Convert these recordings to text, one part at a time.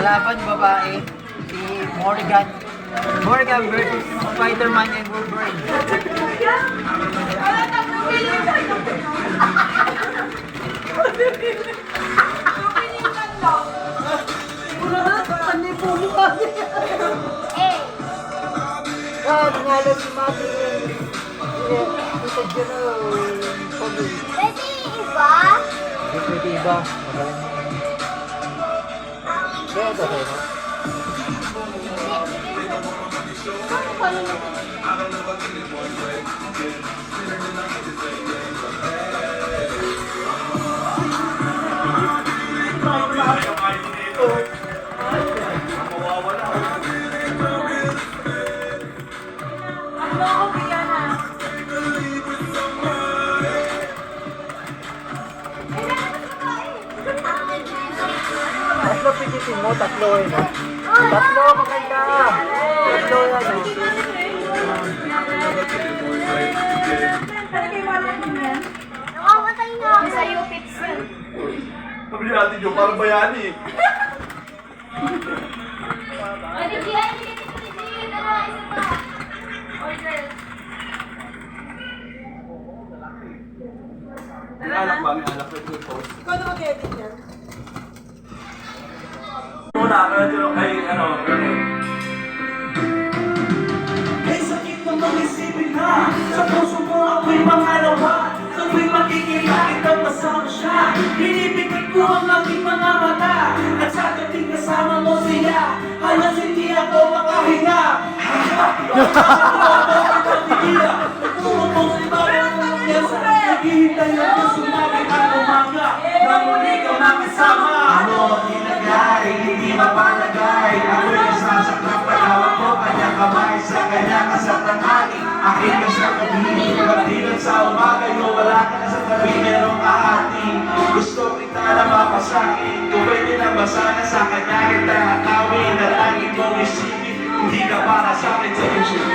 Kalaban babae, si Morgan. Morgan versus Spider-Man and Wolverine. Ngalan si Mati. Isa dyan na. Pwede iba? Pwede iba. Kaya ito kayo, no? Tatlo pigitin mo, tatlo eh, no? Tatlo, maganda! Tatlo yan, no? Nakamatay na ako sa'yo, Pips. Sabi ni Ate Jo, parang bayani. Ano diyan? Hindi ka isa pa. Order. May alak ba? May alak na ito. Ikaw na mag-edit yan. Muna, kay ano, May sakit na mag-isipin na sa puso mo ako'y mangalawa. Sa tuwing makikilakit ang masama siya, binibigay ko ang aking mga mata. At sa dating kasama mo siya, halos hindi ako makahinga. Nagpumupong sa ibang pangyasan, naghihintay ako sumabit ang umaga. Nang muli ka makasama. Ano ginagay, hindi mapalagay. Ako'y nasasaklap, pagawak ko kanyang kamay sa kanya kasatanghali. Akin ka sa gabi, pagdilan sa umaga, yung wala ka na sa tabi, merong kahati. Gusto kita na mapasakit, kung pwede na ba sana sa kanya kita nakawin. Na lagi mong isipin, hindi ka para sa akin sa isip.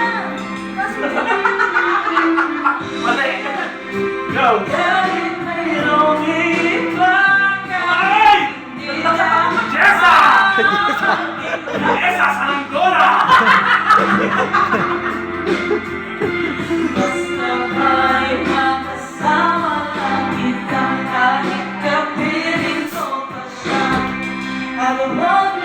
Mali! Go! Kahit mayroong ibang ay! Jessa! Jessa sa Angola! Basta may makasama lang kita kahit kapiling so pa siya. Alam mo na